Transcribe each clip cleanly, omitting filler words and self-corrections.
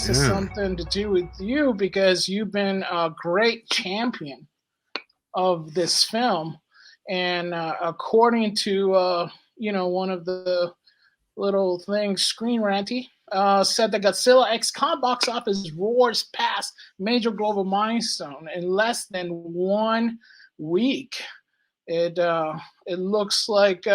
It's something to do with you because you've been a great champion of this film, and according to one of the little things, Screen Ranty said that Godzilla X Kong box office roars past major global milestone in less than 1 week. It looks like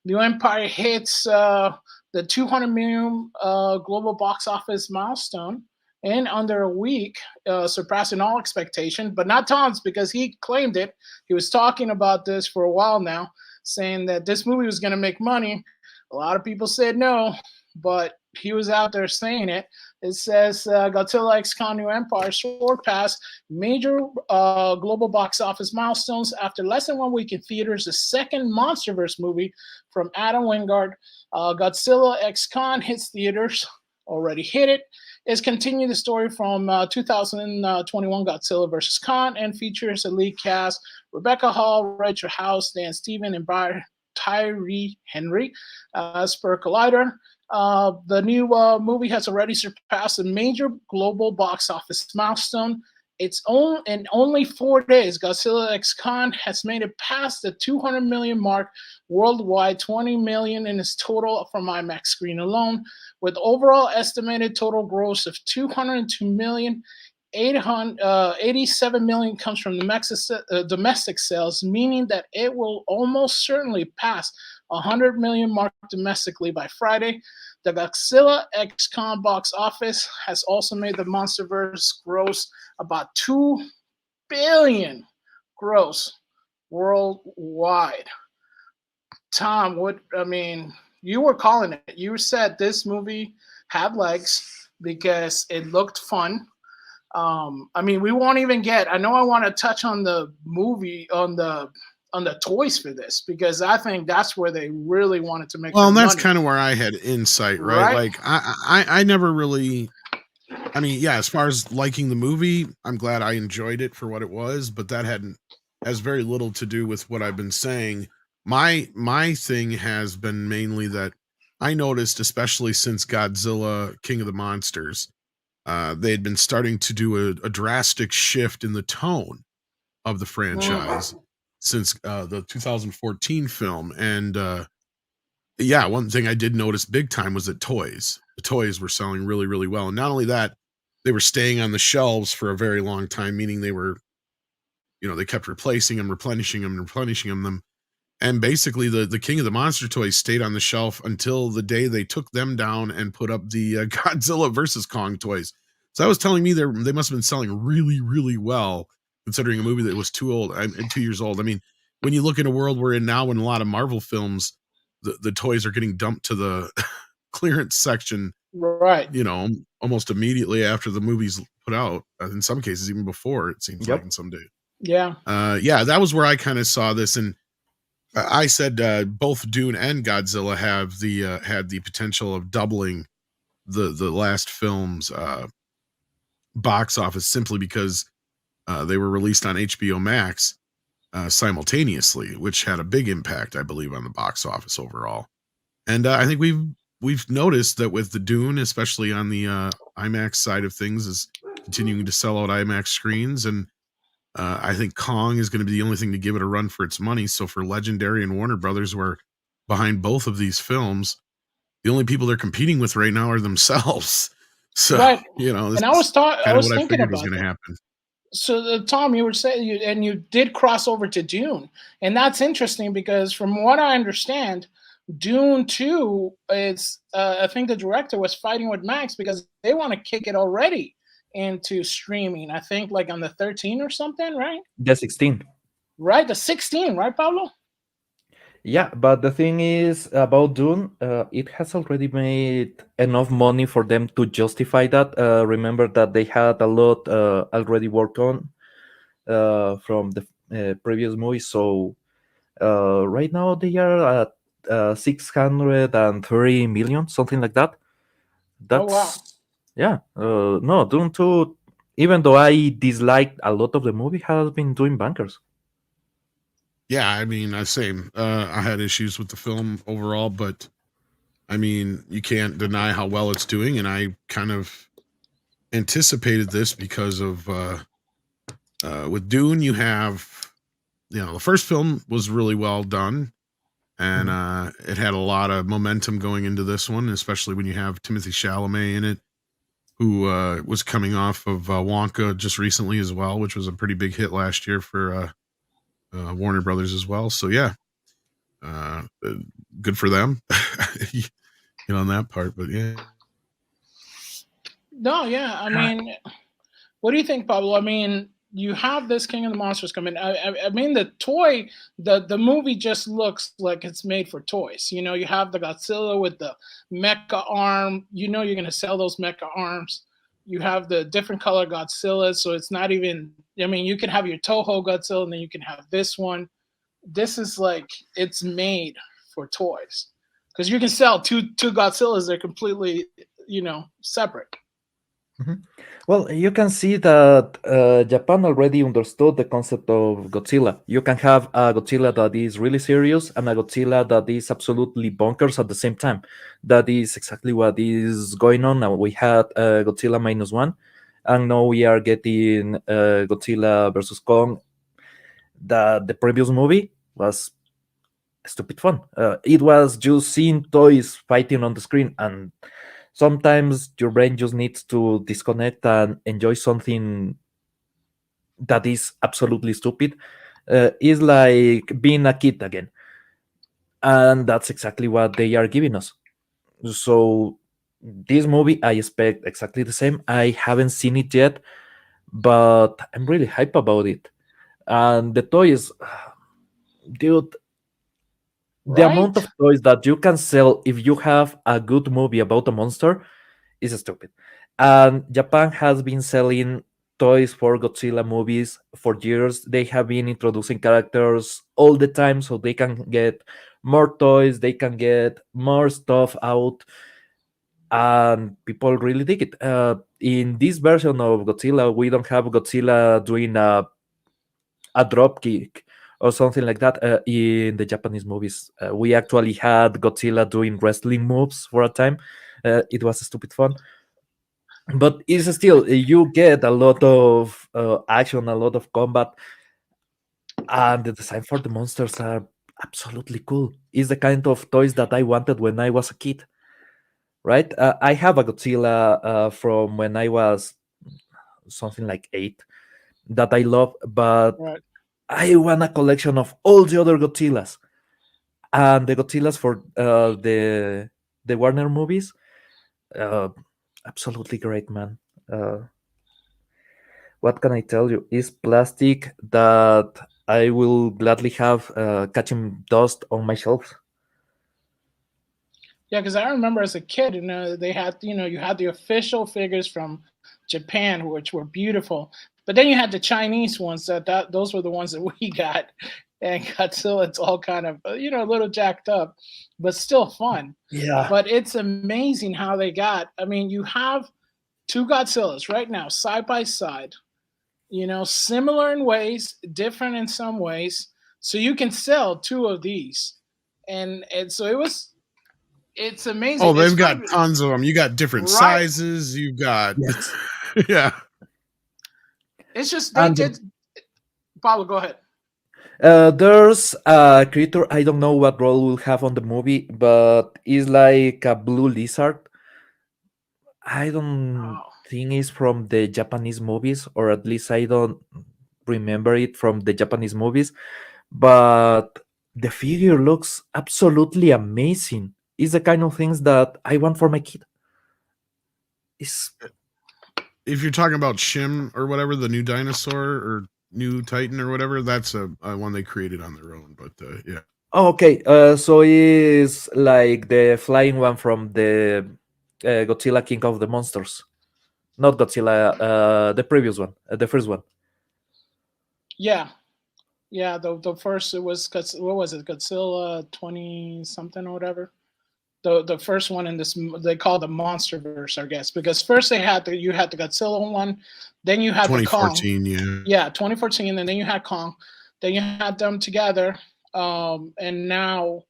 New Empire hits the 200 million global box office milestone in under a week, surpassing all expectation, but not Tom's because he claimed it. He was talking about this for a while now, saying that this movie was going to make money. A lot of people said no, but he was out there saying it. It says Godzilla X Kong New Empire surpassed major global box office milestones after less than 1 week in theaters. The second MonsterVerse movie from Adam Wingard, Godzilla X Kong, hits theaters. Already hit it. Is continuing the story from 2021 Godzilla vs. Kong and features a lead cast: Rebecca Hall, Rachel House, Dan Stevens, and Tyree Henry as per Collider. The new movie has already surpassed a major global box office milestone. In only 4 days, Godzilla X Kong has made it past the 200 million mark worldwide, 20 million in its total from IMAX screen alone, with overall estimated total gross of 202 million. 87 million comes from domestic sales, meaning that it will almost certainly pass 100 million mark domestically by Friday. The Godzilla X Kong box office has also made the MonsterVerse gross about 2 billion gross worldwide. Tom, you were calling it. You said this movie had legs because it looked fun. We won't even get. I know I want to touch on the movie on the toys for this because I think that's where they really wanted to make. Well, and that's kind of where I had insight, right? Like I never really. As far as liking the movie, I'm glad I enjoyed it for what it was, but that has very little to do with what I've been saying. My thing has been mainly that I noticed, especially since Godzilla King of the Monsters, they had been starting to do a drastic shift in the tone of the franchise since the 2014 film. And one thing I did notice big time was that the toys were selling really, really well. And not only that, they were staying on the shelves for a very long time, meaning they were, they kept replacing them, replenishing them. And basically the King of the Monster toys stayed on the shelf until the day they took them down and put up the Godzilla versus Kong toys. So that was telling me they must have been selling really, really well, considering a movie that was 2 years old. When you look at a world we're in now, in a lot of Marvel films, the toys are getting dumped to the clearance section, right? Almost immediately after the movie's put out. In some cases, even before, it seems like in some days. Yeah. That was where I kind of saw this, and I said both Dune and Godzilla have had the potential of doubling the last film's box office simply because they were released on HBO Max simultaneously, which had a big impact, I believe, on the box office overall. And I think we've noticed that with the Dune, especially on the IMAX side of things, is continuing to sell out IMAX screens, and I think Kong is going to be the only thing to give it a run for its money. So for Legendary and Warner Brothers, who are behind both of these films, the only people they're competing with right now are themselves. So, right. This and I was thinking about was going to happen. So, Tom, you were saying, you did cross over to Dune, and that's interesting because from what I understand, Dune 2 is, I think the director was fighting with Max because they want to kick it already into streaming. I think like on the 13 or something, right? The 16. Right, the 16, right, Pablo? Yeah, but the thing is about Dune, it has already made enough money for them to justify that. Remember that they had a lot already worked on from the previous movie. So right now they are at 630 million, something like that. That's wow. Yeah. No, Dune 2 Even though I disliked a lot of the movie, has been doing bankers. Yeah, I mean, same. I had issues with the film overall, but I mean, you can't deny how well it's doing, and I kind of anticipated this because of with Dune, you have, the first film was really well done, and it had a lot of momentum going into this one, especially when you have Timothy Chalamet in it, who was coming off of Wonka just recently as well, which was a pretty big hit last year for Warner Brothers as well. So yeah, good for them, on that part. But yeah. No, yeah. I mean, what do you think, Pablo? I mean, you have this King of the Monsters coming. I mean, the toy, the movie just looks like it's made for toys. You know, you have the Godzilla with the mecha arm. You know, you're gonna sell those mecha arms. You have the different color Godzilla, so it's not even. I mean, you can have your Toho Godzilla, and then you can have this one. This is like it's made for toys because you can sell two Godzillas. They're completely, separate. Mhm. Well, you can see that Japan already understood the concept of Godzilla. You can have a Godzilla that is really serious and a Godzilla that is absolutely bonkers at the same time. That is exactly what is going on now. We had Godzilla -1, and now we are getting Godzilla versus Kong. The previous movie was stupid fun. It was just seeing toys fighting on the screen, and sometimes your brain just needs to disconnect and enjoy something that is absolutely stupid. It's like being a kid again, and that's exactly what they are giving us. So this movie, I expect exactly the same. I haven't seen it yet, but I'm really hype about it. And the toys, dude, the amount Right? of toys that you can sell if you have a good movie about a monster is stupid. And Japan has been selling toys for Godzilla movies for years. They have been introducing characters all the time so they can get more toys, they can get more stuff out, and people really dig it. In this version of Godzilla, we don't have Godzilla doing a drop kick or something like that. In the Japanese movies, we actually had Godzilla doing wrestling moves for a time. It was stupid fun, but it's still you get a lot of action, a lot of combat, and the design for the monsters are absolutely cool. It's the kind of toys that I wanted when I was a kid, right? I have a Godzilla from when I was something like 8 that I love, but Right. I want a collection of all the other Godzillas, and the Godzillas for the Warner movies. Uh, Absolutely great, man. What can I tell you? Is plastic that I will gladly have catching dust on my shelves. Yeah, because I remember as a kid, they had, you had the official figures from Japan, which were beautiful, but then you had the Chinese ones that those were the ones that we got, and Godzilla, it's all kind of, a little jacked up, but still fun. Yeah. But it's amazing how they got. I mean, you have two Godzillas right now, side by side, similar in ways, different in some ways. So you can sell two of these, and so it's Oh, amazing. It's they've funny, got tons of them. You got different right? sizes. You got, Yes. yeah. It's just they And did. Pablo, go ahead. there's a creature, I don't know what role will have on the movie, but it's like a blue lizard. I don't Oh, think it's from the Japanese movies, or at least I don't remember it from the Japanese movies. But the figure looks absolutely amazing. It's the kind of things that I want for my kid. It's If you're talking about Shim or whatever, the new dinosaur or new Titan or whatever, that's a one they created on their own. But yeah. oh, okay. So it's like the flying one from the Godzilla King of the Monsters, not Godzilla. The previous one, the first one. yeah, yeah. The first it was what was it? Godzilla 20 something or whatever. the first one in this, they call the MonsterVerse, I guess, because first you had the Godzilla one, then you had the Kong. 2014, yeah, 2014, and then you had Kong, then you had them together, and now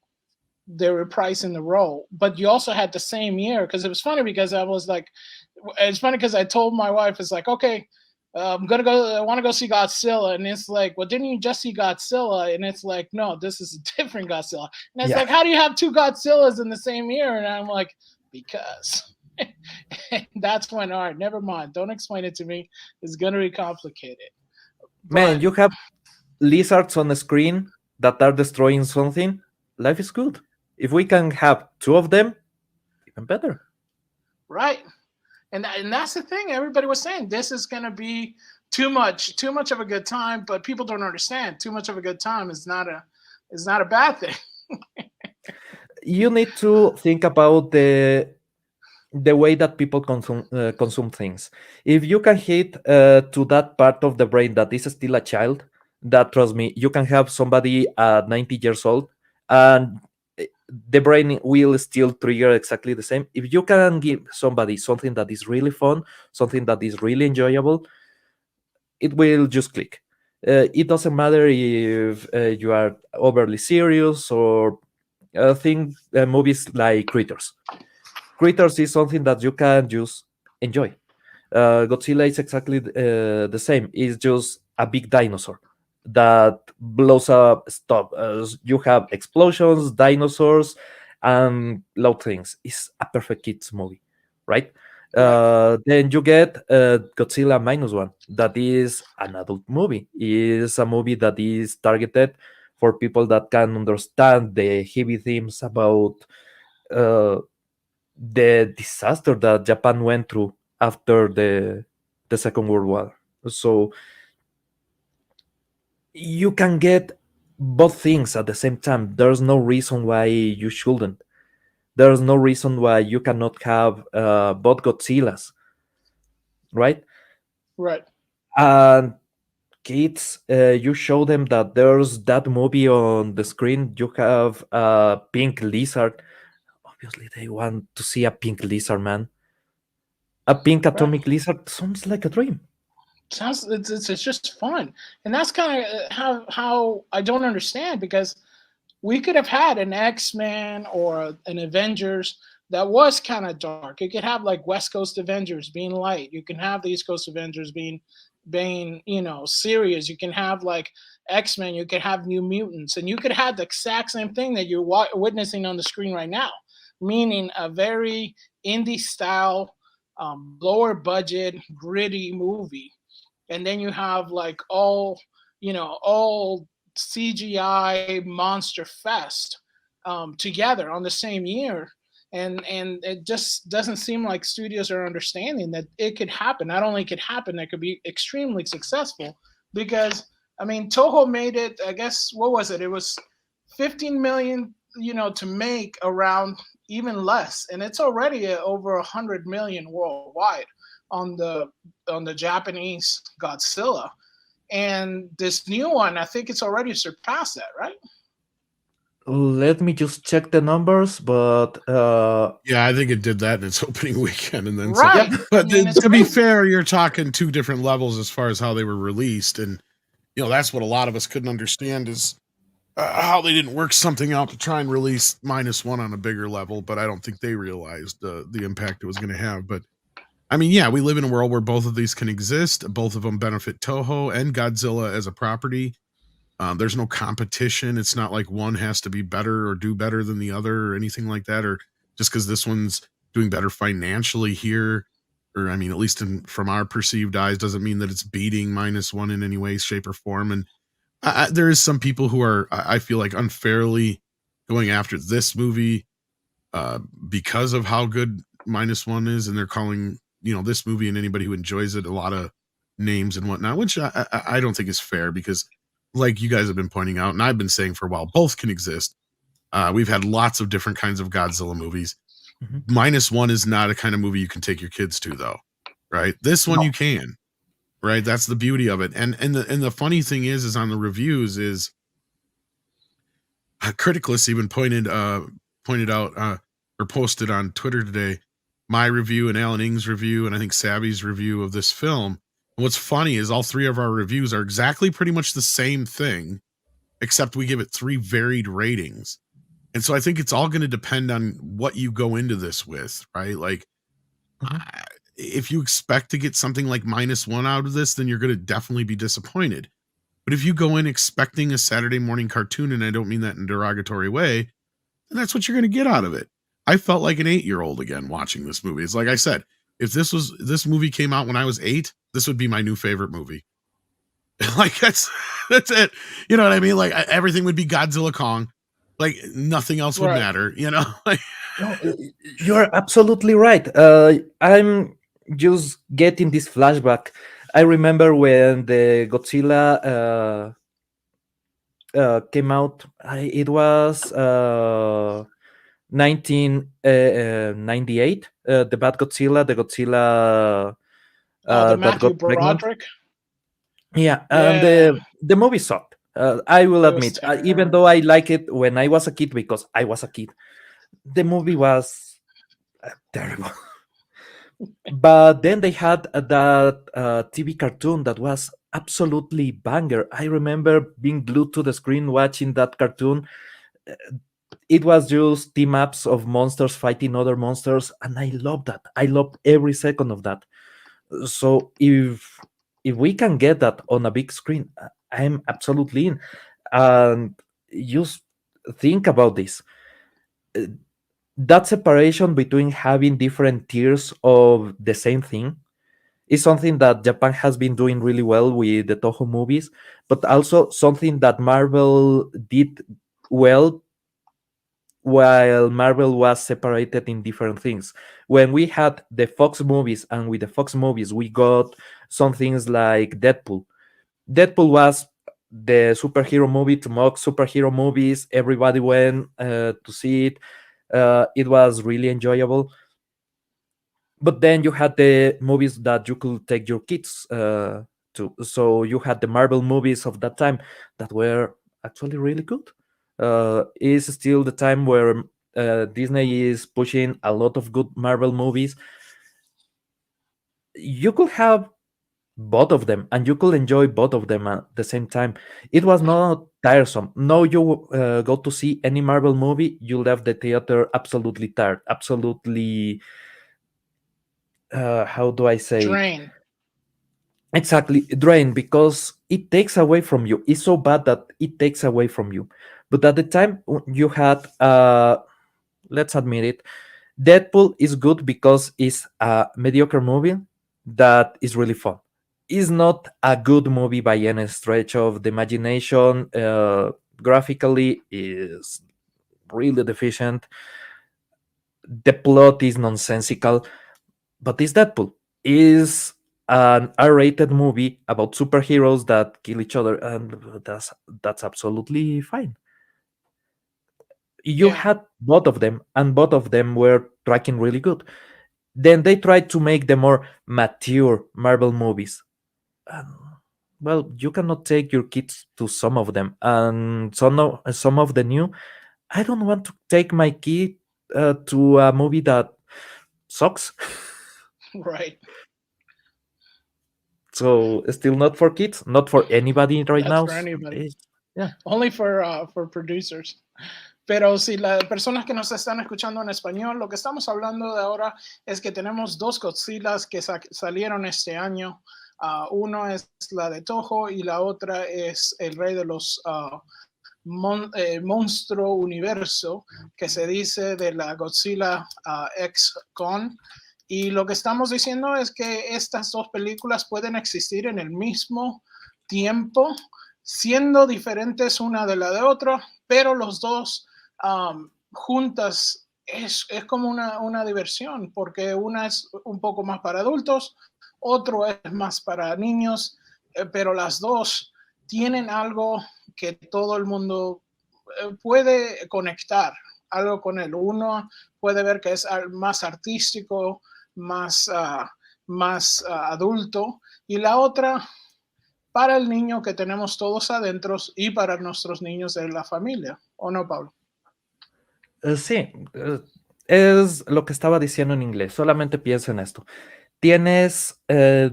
they're reprising the role. But you also had the same year, because it was funny because I was like, it's funny because I told my wife, it's like, okay, I want to go see Godzilla. And it's like, well, didn't you just see Godzilla? And it's like, no, this is a different Godzilla. And it's like, how do you have two Godzillas in the same year? And I'm like, because. And that's when, all right, never mind. Don't explain it to me. It's going to be complicated. Man, you have lizards on the screen that are destroying something. Life is good. If we can have two of them, even better. Right. And that's the thing. Everybody was saying this is going to be too much of a good time, but people don't understand. Too much of a good time is not a bad thing. You need to think about the way that people consume things. If you can hit to that part of the brain that is still a child, that, trust me, you can have somebody at 90 years old and the brain will still trigger exactly the same. If you can give somebody something that is really fun, something that is really enjoyable, it will just click. It doesn't matter if you are overly serious or think movies like Créditos. Créditos is something that you can just enjoy. Godzilla is exactly the same. It's just a big dinosaur that blows up stuff. You have explosions, dinosaurs, and loud things. It's a perfect kids movie, right? Then you get Godzilla -1. That is an adult movie. It's a movie that is targeted for people that can understand the heavy themes about the disaster that Japan went through after the Second World War. So you can get both things at the same time. There's no reason why you shouldn't. There's no reason why you cannot have both Godzillas, right? Right. And kids, you show them that there's that movie on the screen. You have a pink lizard. Obviously, they want to see a pink lizard, man. A pink atomic lizard sounds like a dream. It's just fun, and that's kind of how I don't understand, because we could have had an X-Men or an Avengers that was kind of dark. You could have like West Coast Avengers being light. You can have the East Coast Avengers being serious. You can have like X-Men. You could have New Mutants, and you could have the exact same thing that you're witnessing on the screen right now, meaning a very indie style, lower budget, gritty movie. And then you have like all CGI monster fest together on the same year, and it just doesn't seem like studios are understanding that it could happen. Not only could happen, it could be extremely successful, because I mean Toho made it, I guess, what was it? It was 15 million, to make, around, even less, and it's already over 100 million worldwide on the Japanese Godzilla. And this new one, I think it's already surpassed that, right? Let me just check the numbers, but yeah, I think it did that in its opening weekend, and then right. But to be fair, you're talking two different levels as far as how they were released, and that's what a lot of us couldn't understand is how they didn't work something out to try and release -1 on a bigger level. But I don't think they realized the impact it was going to have. But I mean, yeah, we live in a world where both of these can exist. Both of them benefit Toho and Godzilla as a property. There's no competition. It's not like one has to be better or do better than the other or anything like that, or just because this one's doing better financially here, or I mean, at least from our perceived eyes, doesn't mean that it's beating -1 in any way, shape, or form. And there is some people who are, I feel like, unfairly going after this movie because of how good -1 is, and they're calling this movie and anybody who enjoys it a lot of names and whatnot, which I don't think is fair, because like you guys have been pointing out, and I've been saying for a while, both can exist. We've had lots of different kinds of Godzilla movies. Mm-hmm. -1 is not a kind of movie you can take your kids to, though, right? This one you can, right? That's the beauty of it. And the funny thing is on the reviews is Criticless even pointed out or posted on Twitter today my review and Alan Ng's review, and I think Savvy's review of this film. And what's funny is all three of our reviews are exactly pretty much the same thing, except we give it 3 varied ratings. And so I think it's all going to depend on what you go into this with, right? Like, if you expect to get something like -1 out of this, then you're going to definitely be disappointed. But if you go in expecting a Saturday morning cartoon, and I don't mean that in a derogatory way, then that's what you're going to get out of it. I felt like an 8-year-old again watching this movie. It's like I said, if this movie came out when I was 8, this would be my new favorite movie. Like that's it. You know what I mean? Like everything would be Godzilla Kong. Like nothing else would matter, you know? No, you're absolutely right. I'm just getting this flashback. I remember when the Godzilla came out. It was 1998. The bad Godzilla, the Godzilla the that Matthew got pregnant. Broderick. Yeah, and the movie sucked. I will admit, even though I like it when I was a kid, because I was a kid, the movie was terrible. But then they had that TV cartoon that was absolutely banger. I remember being glued to the screen watching that cartoon. It was just team ups of monsters fighting other monsters, and I loved that. I loved every second of that. So if we can get that on a big screen, I'm absolutely in. And just think about this. That separation between having different tiers of the same thing is something that Japan has been doing really well with the Toho movies, but also something that Marvel did well while Marvel was separated in different things. When we had the Fox movies, and with the Fox movies, we got some things like Deadpool. Deadpool was the superhero movie to mock superhero movies. Everybody went to see it. It was really enjoyable. But then you had the movies that you could take your kids to. So you had the Marvel movies of that time that were actually really good. Is still the time where Disney is pushing a lot of good Marvel movies. You could have both of them, and you could enjoy both of them at the same time. It was not tiresome. No, you go to see any Marvel movie, you left the theater absolutely tired, absolutely. How do I say? Drain. Exactly, drain, because it takes away from you. It's so bad that it takes away from you. But at the time you had, let's admit it, Deadpool is good because it's a mediocre movie that is really fun. It's not a good movie by any stretch of the imagination. Graphically is really deficient. The plot is nonsensical, but it's Deadpool. Is an R-rated movie about superheroes that kill each other, and that's absolutely fine. You had both of them, and both of them were tracking really good. Then they tried to make the more mature Marvel movies. Well, you cannot take your kids to some of them, and some of the new. I don't want to take my kid to a movie that sucks. Right. So still not for kids, not for anybody right now. For anybody. Yeah. Only for producers. Pero si las personas que nos están escuchando en español, lo que estamos hablando de ahora es que tenemos 2 Godzillas que salieron este año. Uno es la de Toho y la otra es el rey de los monstruo universo, que se dice de la Godzilla X-Con. Y lo que estamos diciendo es que estas 2 películas pueden existir en el mismo tiempo, siendo diferentes una de la de otra, pero los dos juntas es como una diversión, porque una es un poco más para adultos, otro es más para niños, pero las dos tienen algo que todo el mundo puede conectar, algo con el uno, puede ver que es más artístico, más adulto, y la otra para el niño que tenemos todos adentro y para nuestros niños de la familia, ¿o no, Pablo? Sí, Es lo que estaba diciendo en inglés, solamente piensa en esto. Tienes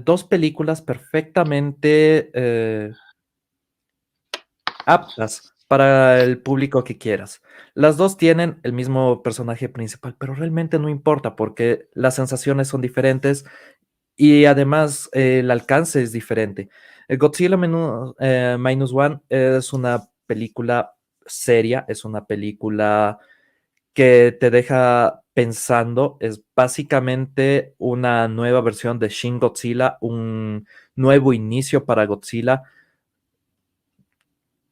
dos películas perfectamente aptas para el público que quieras. Las dos tienen el mismo personaje principal, pero realmente no importa porque las sensaciones son diferentes y además el alcance es diferente. Godzilla Minus One es una película seria, es una película que te deja pensando, es básicamente una nueva versión de Shin Godzilla, un nuevo inicio para Godzilla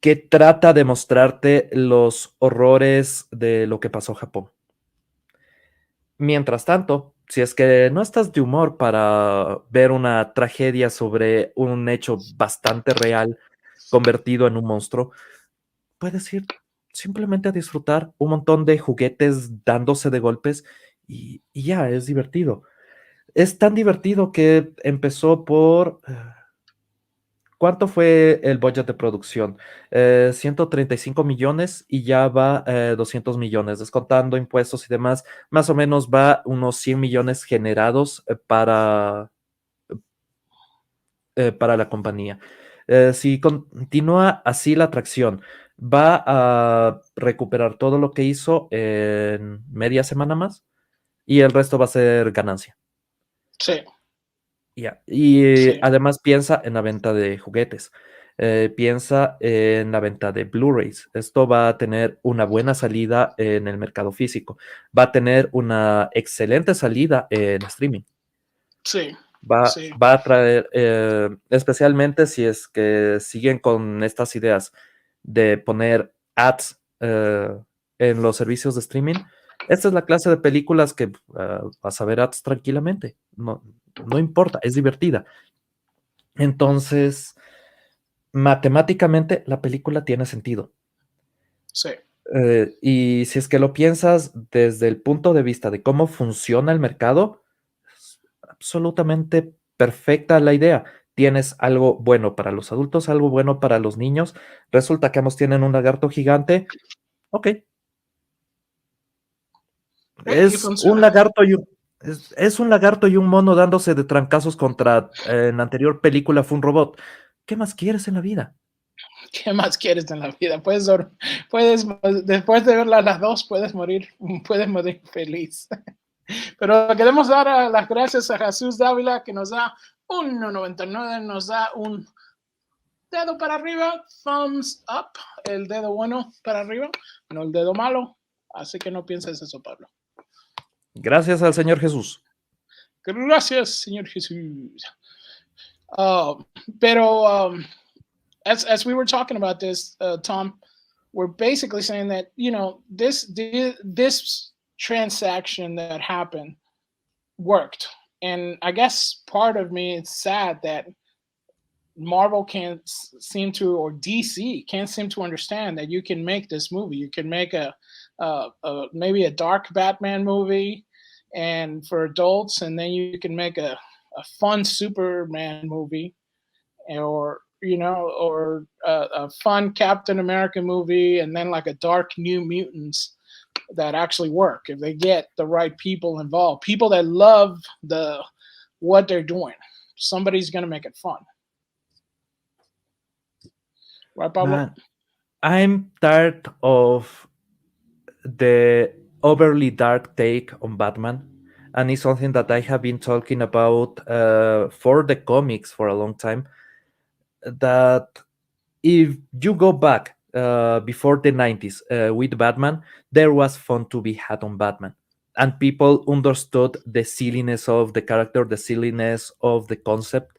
que trata de mostrarte los horrores de lo que pasó en Japón. Mientras tanto, si es que no estás de humor para ver una tragedia sobre un hecho bastante real convertido en un monstruo, puedes ir simplemente a disfrutar un montón de juguetes dándose de golpes y ya, es divertido. Es tan divertido que empezó por... ¿Cuánto fue el budget de producción? 135 millones y ya va 200 millones, descontando impuestos y demás. Más o menos va unos 100 millones generados para la compañía. Si continúa así la atracción, va a recuperar todo lo que hizo en media semana más y el resto va a ser ganancia. Sí. Ya. Y Sí. además piensa en la venta de juguetes, piensa en la venta de Blu-rays. Esto va a tener una buena salida en el mercado físico, va a tener una excelente salida en streaming. Sí. Va, Sí. va a traer, especialmente si es que siguen con estas ideas de poner ads en los servicios de streaming. Esta es la clase de películas que vas a ver ads tranquilamente. No, no importa, es divertida. Entonces, matemáticamente, la película tiene sentido. Sí. Y si es que lo piensas desde el punto de vista de cómo funciona el mercado, es absolutamente perfecta la idea. Tienes algo bueno para los adultos, algo bueno para los niños. Resulta que ambos tienen un lagarto gigante. Ok, Y es un funciona. lagarto es un lagarto y un mono dándose de trancazos contra, en la anterior película fue un robot. ¿Qué más quieres en la vida? ¿Qué más quieres en la vida? Puedes después de verlas las dos, puedes morir feliz. Pero queremos dar las gracias a Jesús Dávila que nos da 1.99, nos da un dedo para arriba, thumbs up, el dedo bueno para arriba, no el dedo malo. Así que no pienses eso, Pablo. Gracias al Señor Jesús. Gracias, Señor Jesús. Pero as we were talking about this, Tom, we're basically saying that this transaction that happened worked, and I guess part of me is sad that Marvel can't seem to, or DC can't seem to understand that you can make this movie. You can make a maybe a dark Batman movie, and for adults, and then you can make a fun Superman movie, or or a fun Captain America movie, and then like a dark New Mutants that actually work if they get the right people involved, people that love what they're doing. Somebody's gonna make it fun. Right, Pablo? Man, I'm tired of the overly dark take on Batman, and it's something that I have been talking about for the comics for a long time. That if you go back before the 90s with Batman, there was fun to be had on Batman. And people understood the silliness of the character, the silliness of the concept.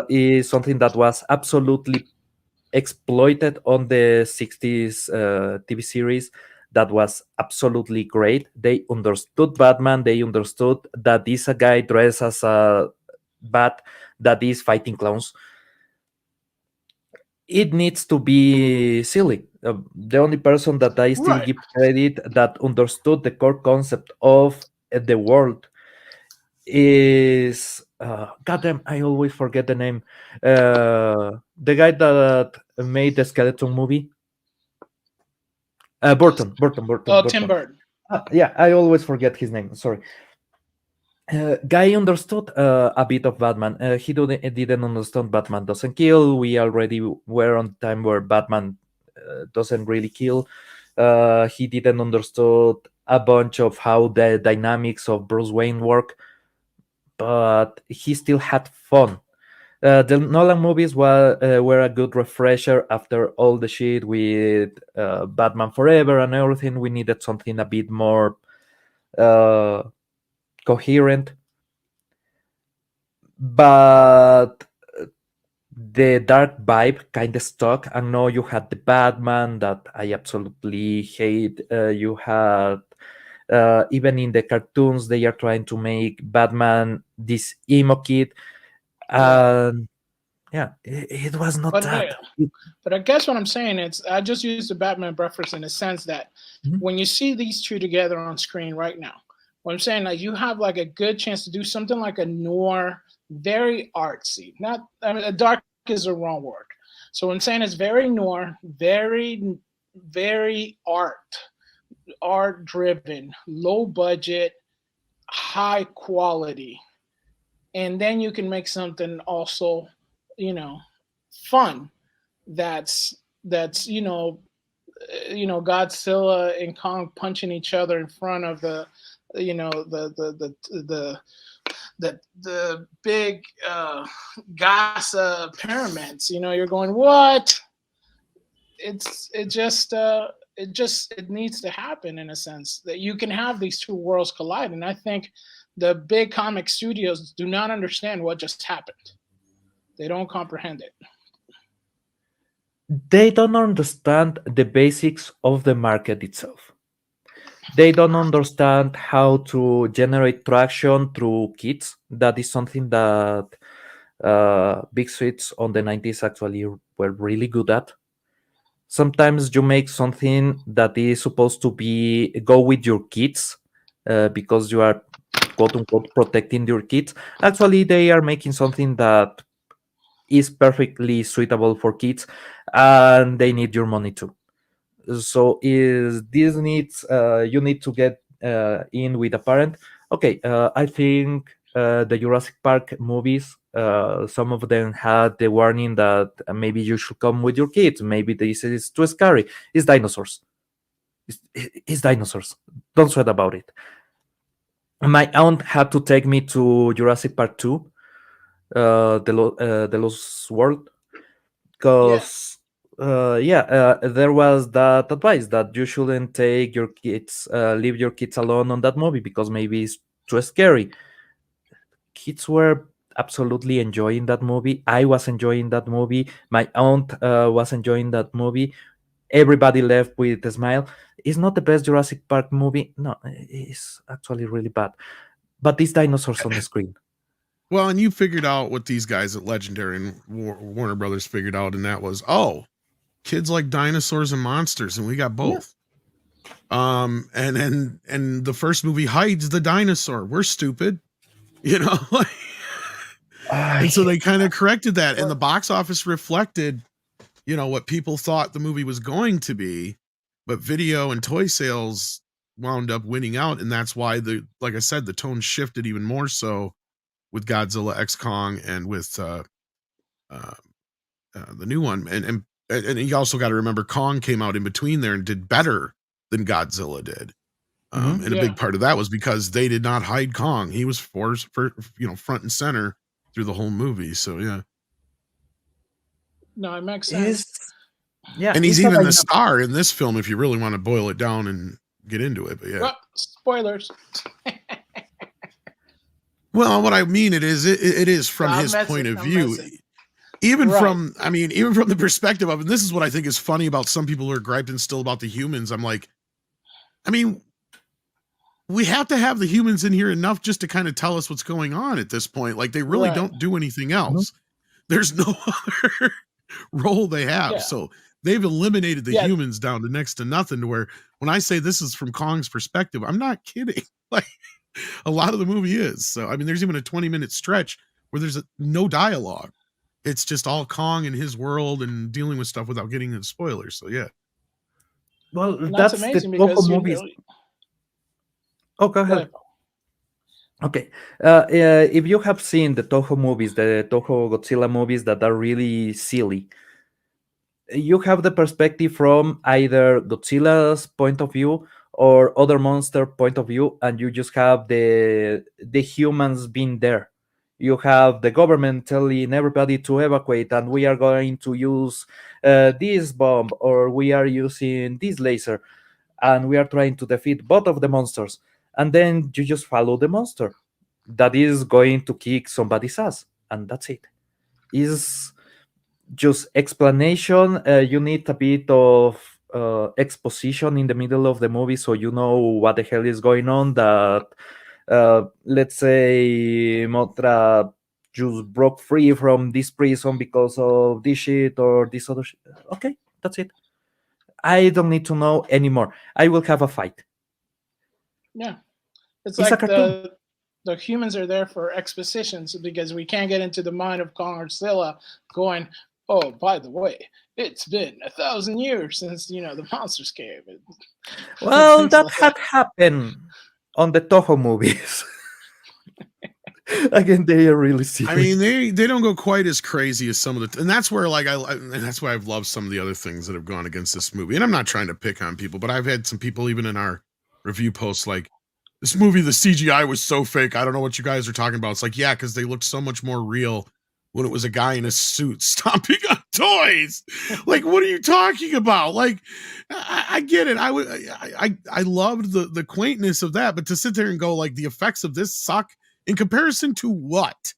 Is something that was absolutely exploited on the 60s TV series that was absolutely great. They understood Batman, they understood that is a guy dressed as a bat that is fighting clowns. It needs to be silly. The only person that I still Right. give credit that understood the core concept of the world is goddamn, I always forget the name. The guy that made the skeleton movie. Burton. Tim Burton. Yeah, I always forget his name. Sorry. Guy understood a bit of Batman. He didn't understand Batman doesn't kill. We already were on time where Batman doesn't really kill. He didn't understood a bunch of how the dynamics of Bruce Wayne work, but he still had fun. The Nolan movies were a good refresher after all the shit with Batman Forever and everything. We needed something a bit more uh, coherent, but the dark vibe kind of stuck. And now you had the Batman that I absolutely hate. You had even in the cartoons they are trying to make Batman this emo kid, and yeah, it was not But that. but I guess what I'm saying is I just use the Batman reference in the sense that Mhm. when you see these two together on screen right now, what I'm saying like you have like a good chance to do something like a noir, very artsy. Not I mean, dark is the wrong word. So what I'm saying is very noir, very art driven, low budget, high quality, and then you can make something also, you know, fun. That's Godzilla and Kong punching each other in front of the you know the big Gaza pyramids. You're going what? It needs to happen in a sense that you can have these two worlds collide, and I think the big comic studios do not understand what just happened. They don't comprehend it. They don't understand the basics of the market itself. They don't understand how to generate traction through kids. That is something that big suites on the 90s actually were really good at. Sometimes you make something that is supposed to be go with your kids because you are quote unquote protecting your kids. Actually, they are making something that is perfectly suitable for kids, and they need your money too. So is this needs you need to get in with a parent. Okay, I think the Jurassic Park movies, some of them had the warning that maybe you should come with your kids, maybe this is too scary. It's dinosaurs. It's dinosaurs, don't sweat about it. My aunt had to take me to Jurassic Park 2, the Lost World, Yeah. because yeah, there was that advice that you shouldn't take your kids, leave your kids alone on that movie because maybe it's too scary. Kids were absolutely enjoying that movie. I was enjoying that movie. My aunt was enjoying that movie. Everybody left with a smile. It's not the best Jurassic Park movie. No, it's actually really bad. But these dinosaurs on the screen. Well, and you figured out what these guys at Legendary and Warner Brothers figured out, and that was, kids like dinosaurs and monsters, and we got both. Yeah. And the first movie hides the dinosaur. We're stupid, and so they kind of corrected that, and the box office reflected, what people thought the movie was going to be, but video and toy sales wound up winning out, and that's why like I said, the tone shifted even more so with Godzilla X Kong and with the new one, and you also got to remember Kong came out in between there and did better than Godzilla did. And a big part of that was because they did not hide Kong. He was forced for front and center through the whole movie. So yeah. No, it makes sense. And he's even the star in this film if you really want to boil it down and get into it. But yeah. Well, spoilers. Well, what I mean it is from his point of view. Even from the perspective of, and this is what I think is funny about some people who are griping still about the humans. I'm like, we have to have the humans in here enough just to kind of tell us what's going on at this point. Like they really don't do anything else. There's no other role they have. Yeah. So they've eliminated the humans down to next to nothing, to where when I say this is from Kong's perspective, I'm not kidding. Like a lot of the movie is. So, there's even a 20-minute stretch where there's no dialogue. It's just all Kong and his world and dealing with stuff without getting into spoilers. So yeah. Well, that's amazing because movies. Oh, go ahead. Okay. If you have seen the Toho movies, the Toho Godzilla movies that are really silly, you have the perspective from either Godzilla's point of view or other monster point of view, and you just have the humans being there. You have the government telling everybody to evacuate, and we are going to use this bomb, or we are using this laser, and we are trying to defeat both of the monsters. And then you just follow the monster that is going to kick somebody's ass, and that's it. Is just explanation. You need a bit of exposition in the middle of the movie so you know what the hell is going on. That let's say Motra just broke free from this prison because of this shit or this other shit. Okay, that's it. I don't need to know anymore. I will have a fight. Yeah, it's like the humans are there for expositions because we can't get into the mind of Godzilla going, oh, by the way, it's been 1,000 years since the monsters came. Well, that had happened on the Toho movies. Again, they are really silly. I mean, they don't go quite as crazy as some of the, and that's where and that's why I've loved some of the other things that have gone against this movie. And I'm not trying to pick on people, but I've had some people even in our review posts like, this movie, the CGI was so fake. I don't know what you guys are talking about. It's like, yeah, because they looked so much more real when it was a guy in a suit stomping on toys. Like, what are you talking about? Like, I get it. I loved the quaintness of that, but to sit there and go like the effects of this suck in comparison to what?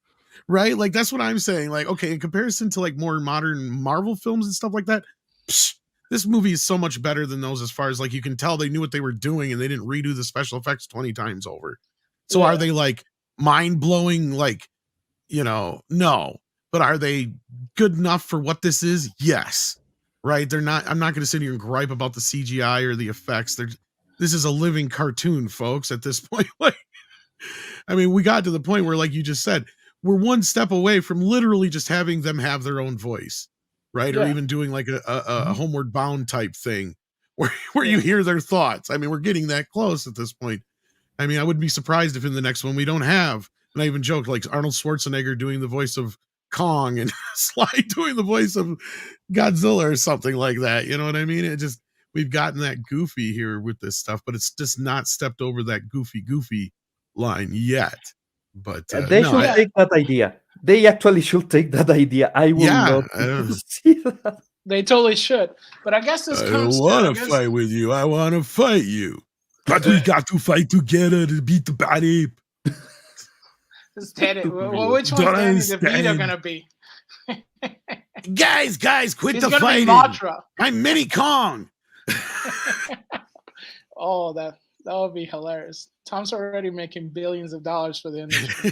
Right? Like, that's what I'm saying. Like, okay, in comparison to like more modern Marvel films and stuff like that, this movie is so much better than those as far as like you can tell they knew what they were doing and they didn't redo the special effects 20 times over. So Are they like mind-blowing? Like, no. But are they good enough for what this is? Yes. Right? They're not. I'm not going to sit here and gripe about the CGI or the effects. This is a living cartoon, folks, at this point. Like, I mean, we got to the point where, like you just said, we're one step away from literally just having them have their own voice. Right. Yeah. Or even doing like a Homeward Bound type thing where you hear their thoughts. I mean, we're getting that close at this point. I mean, I wouldn't be surprised if in the next one we don't have, and I even joked like Arnold Schwarzenegger doing the voice of Kong and Sly doing the voice of Godzilla or something like that. You know what I mean? We've gotten that goofy here with this stuff, but it's just not stepped over that goofy line yet. But they should take that idea. They actually should take that idea. I will love to see that. They totally should. But I guess this comes to... I don't want to fight with you. I want to fight you. But we got to fight together to beat the bad ape. Well, which one's Danny DeVito going to be? Guys, quit the fighting. I'm Mini Kong. Oh, that would be hilarious. Tom's already making billions of dollars for the industry.